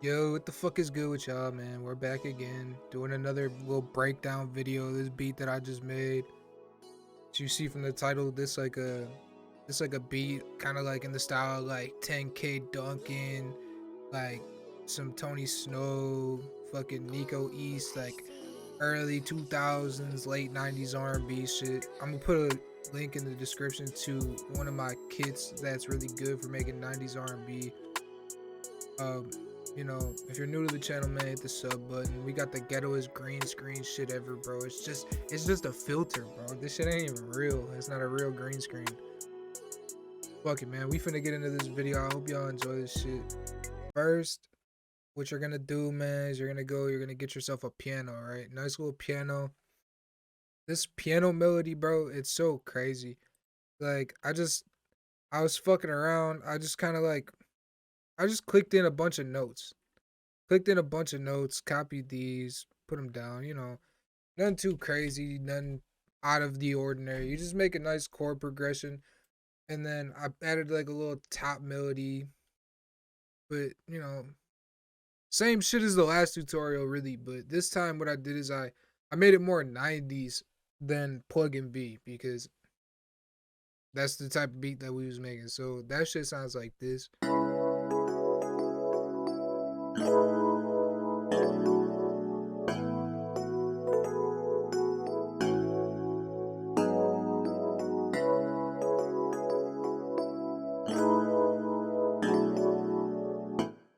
Yo, what the fuck is good with y'all, man? We're back again, doing another little breakdown video of this beat that I just made. As you see from the title, this like a beat, kind of like in the style of like 10K Duncan, like some Tony Snow, fucking Nico East, like early 2000s, late 90s R&B shit. I'm gonna put a link in the description to one of my kits that's really good for making 90s R&B. Um, if you're new to the channel, man, hit the sub button. We got the ghettoest green screen shit ever, bro. It's just a filter, bro. This shit ain't even real. It's not a real green screen. Fuck it, man. We finna get into this video. I hope y'all enjoy this shit. First, what you're gonna do, man, is you're gonna get yourself a piano, right? Nice little piano. This piano melody, bro, it's so crazy. Like, I was fucking around. I just clicked in a bunch of notes. Copied these, put them down, nothing too crazy, nothing out of the ordinary. You just make a nice chord progression, and then I added like a little top melody, but same shit as the last tutorial, really. But this time, what I did is I made it more 90s than pluggnb because that's the type of beat that we was making. So that shit sounds like this.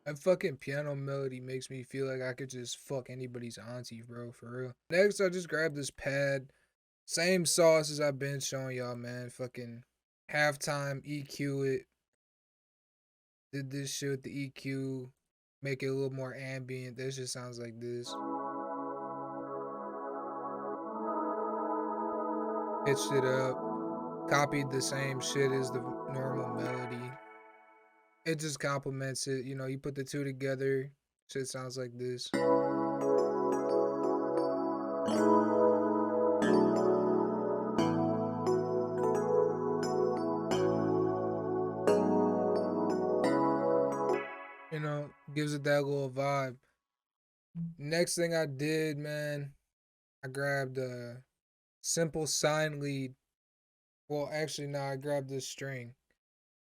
That fucking piano melody makes me feel like I could just fuck anybody's auntie, bro, for real. Next, I just grabbed this pad. Same sauce as I've been showing y'all, man. Fucking halftime, EQ it. Did this shit with the EQ. Make it a little more ambient. This just sounds like this. Pitched it up. Copied the same shit as the normal melody. It just complements it. You put the two together. Shit sounds like this. Gives it that little vibe. Next thing I did, man, I grabbed a simple sign lead. Well, actually, no, I grabbed this string.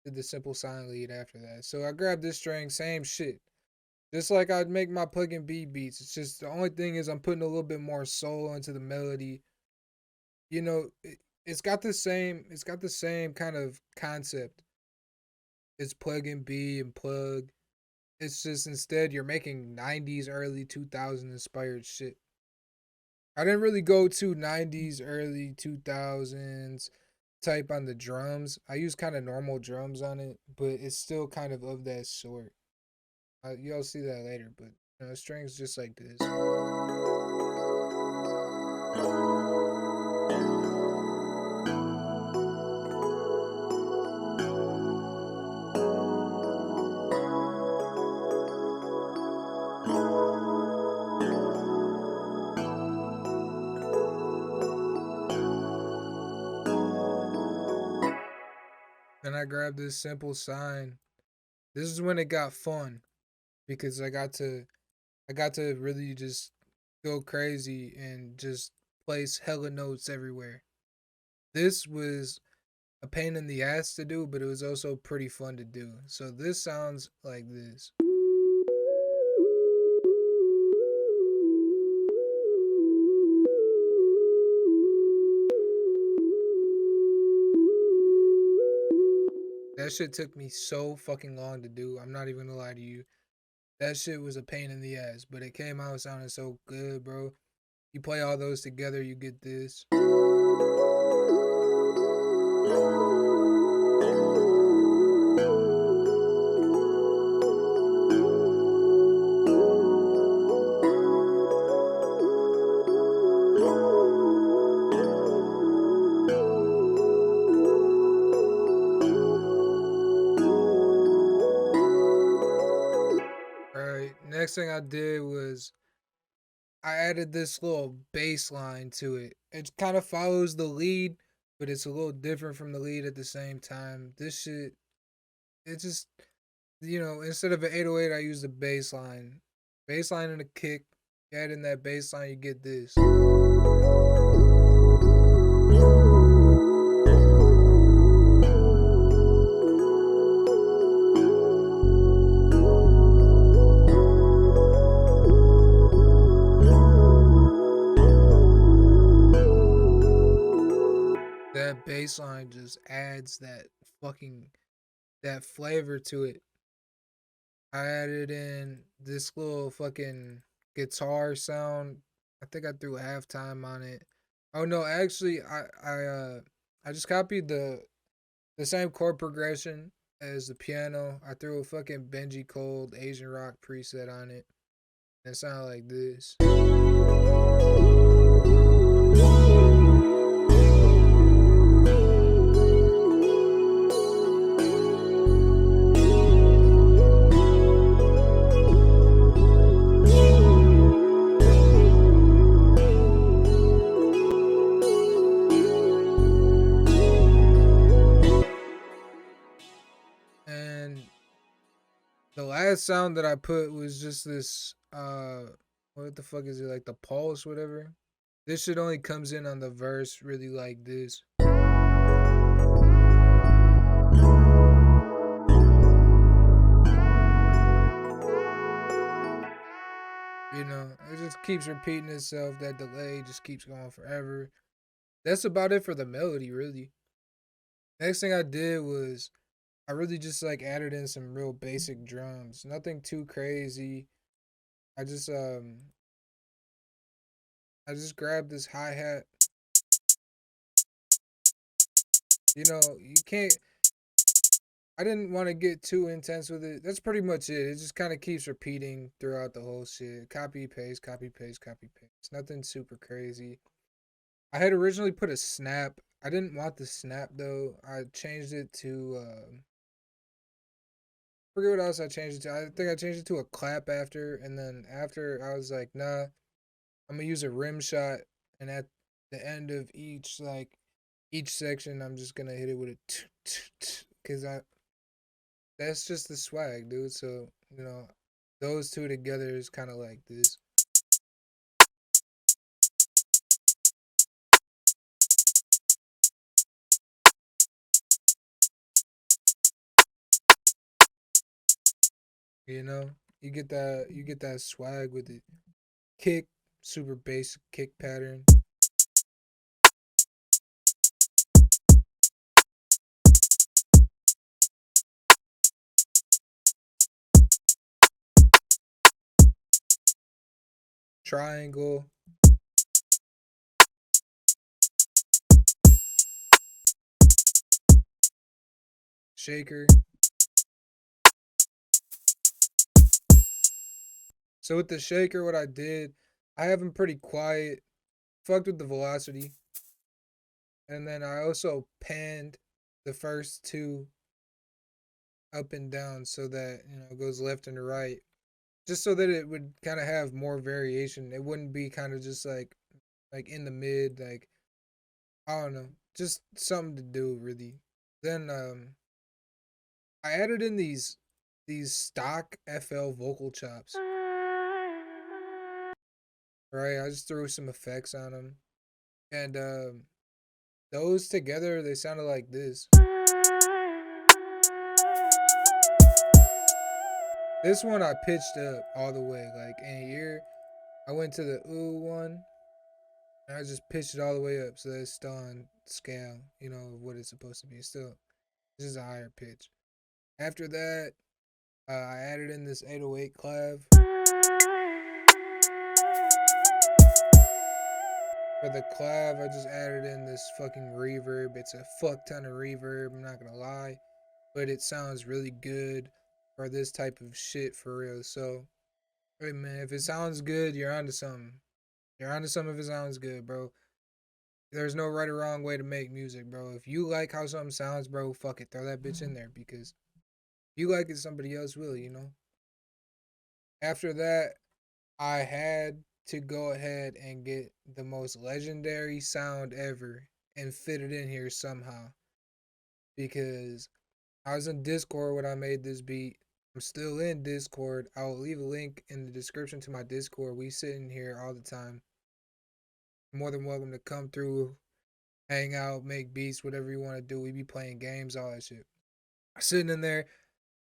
Did the simple sign lead after that. So I grabbed this string, same shit. Just like I'd make my pluggnb beats. It's just the only thing is I'm putting a little bit more soul into the melody. It's got the same kind of concept. It's pluggnb and plug. It's just instead you're making 90s, early 2000s inspired shit. I didn't really go to 90s, early 2000s type on the drums. I use kind of normal drums on it, but it's still kind of that sort. You'll see that later, but strings just like this. Then I grabbed this simple sign. This is when it got fun because I got to really just go crazy and just place hella notes everywhere. This was a pain in the ass to do, but it was also pretty fun to do. So this sounds like this. That shit took me so fucking long to do. I'm not even gonna lie to you. That shit was a pain in the ass, but it came out sounding so good, bro. You play all those together, you get this. Alright, next thing I did was I added this little bass line to it. It kind of follows the lead, but it's a little different from the lead at the same time. It just you know, instead of an 808, I use the bass line. Bass line and a kick. You add in that bass line, you get this. That bass line just adds that fucking that flavor to it. I added in this little fucking guitar sound. I think I threw halftime on it. Oh no, actually I just copied the same chord progression as the piano. I threw a fucking Benji Cold Asian rock preset on it. And it sounded like this. And the last sound that I put was just this what the fuck is it, like the pulse, whatever. This shit only comes in on the verse really like this. You know, it just keeps repeating itself. That delay just keeps going forever. That's about it for the melody, really. Next thing I did was I really just like added in some real basic drums. Nothing too crazy. I just um I just grabbed this hi-hat. You know, you can't I didn't want to get too intense with it. That's pretty much it. It just kind of keeps repeating throughout the whole shit. Copy, paste, copy, paste, copy, paste. Nothing super crazy. I had originally put a snap. I didn't want the snap though. I changed it to forget what else I changed it to. I think I changed it to a clap after, and then after I was like, nah, I'm gonna use a rim shot, and at the end of each section, I'm just gonna hit it with a because I that's just the swag, dude. So you know, those two together is kind of like this. You know, you get that swag with it. Kick, super basic kick pattern. Triangle. Shaker. So with the shaker, what I did, I have them pretty quiet. Fucked with the velocity. And then I also panned the first two up and down so that, you know, it goes left and right. Just so that it would kind of have more variation. It wouldn't be kind of just like in the mid, like I don't know. Just something to do really. Then I added in these stock FL vocal chops. Right? I just threw some effects on them. And those together they sounded like this. This one I pitched up all the way, like in here. I went to the ooh one, and I just pitched it all the way up, so that it's still on scale, you know, of what it's supposed to be. Still, this is a higher pitch. After that, I added in this 808 clav. For the clav, I just added in this fucking reverb. It's a fuck ton of reverb, I'm not gonna lie, but it sounds really good for this type of shit for real. So, hey man, if it sounds good, you're onto something. You're onto something if it sounds good, bro. There's no right or wrong way to make music, bro. If you like how something sounds, bro, fuck it. Throw that bitch in there because if you like it, somebody else will, you know? After that, I had to go ahead and get the most legendary sound ever and fit it in here somehow. Because I was in Discord when I made this beat I'm still in Discord. I'll leave a link in the description to my Discord. We sit in here all the time. You're more than welcome to come through, hang out, make beats, whatever you want to do. We be playing games, all that shit. Sitting in there,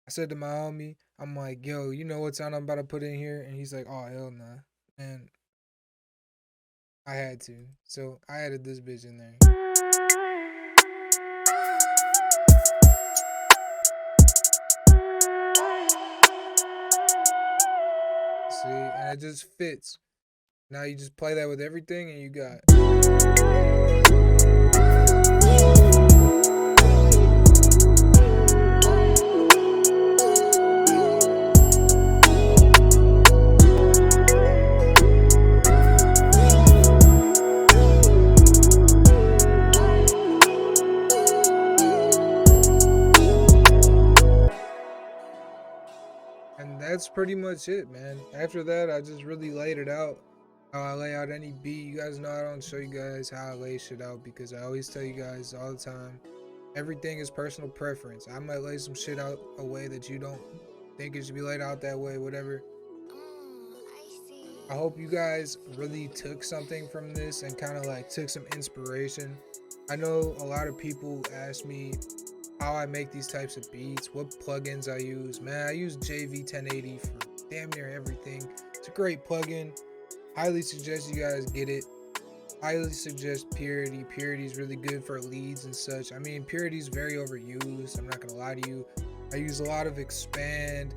I said to my homie, I'm like, yo, you know what sound I'm about to put in here? And he's like, oh, hell nah. And I had to. So I added this bitch in there. See, and it just fits. Now you just play that with everything and you got. And that's pretty much it, man. After that, I just really laid it out. How I lay out any beat. You guys know I don't show you guys how I lay shit out because I always tell you guys all the time, everything is personal preference. I might lay some shit out a way that you don't think it should be laid out that way, whatever. I hope you guys really took something from this and kind of like took some inspiration. I know a lot of people ask me how I make these types of beats, what plugins I use. Man, I use JV 1080 for damn near everything. It's a great plugin. Highly suggest you guys get it. Highly suggest Purity. Purity is really good for leads and such. I mean, Purity is very overused. I'm not gonna lie to you. I use a lot of Expand.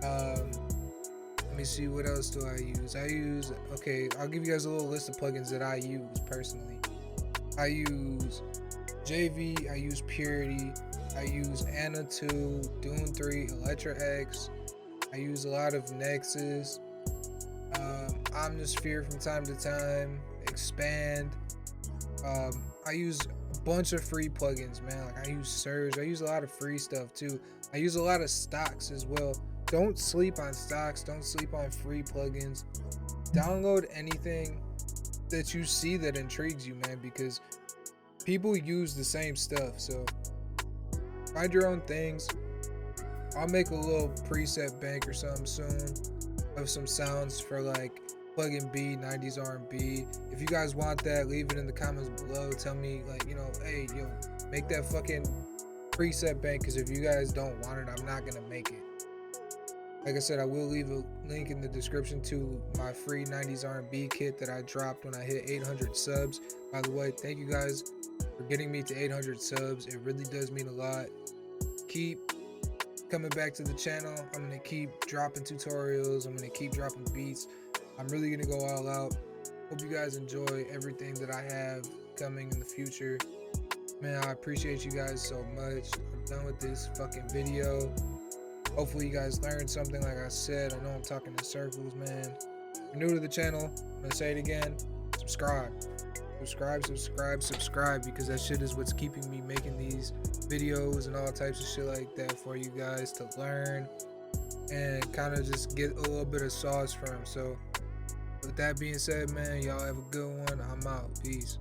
Let me see, what else do I use? Okay, I'll give you guys a little list of plugins that I use personally. I use JV, I use Purity, I use Anna 2, Dune 3, Electra X. I use a lot of Nexus, Omnisphere from time to time, Expand. I use a bunch of free plugins, man. Like I use Surge. I use a lot of free stuff too. I use a lot of stocks as well. Don't sleep on stocks. Don't sleep on free plugins. Download anything that you see that intrigues you, man, because people use the same stuff. So find your own things. I'll make a little preset bank or something soon of some sounds for like pluggnb, 90s R&B. If you guys want that, leave it in the comments below. Tell me, like, you know, hey, yo, make that fucking preset bank, because if you guys don't want it, I'm not gonna make it. Like I said, I will leave a link in the description to my free 90s R&B kit that I dropped when I hit 800 subs. By the way, thank you guys for getting me to 800 subs. It really does mean a lot. Keep coming back to the channel. I'm going to keep dropping tutorials. I'm going to keep dropping beats. I'm really going to go all out. Hope you guys enjoy everything that I have coming in the future. Man, I appreciate you guys so much. I'm done with this fucking video. Hopefully you guys learned something. Like I said, I know I'm talking in circles, man. If you're new to the channel, I'm gonna say it again, subscribe, because that shit is what's keeping me making these videos and all types of shit like that for you guys to learn and kind of just get a little bit of sauce from. So with that being said, man, y'all have a good one. I'm out. Peace.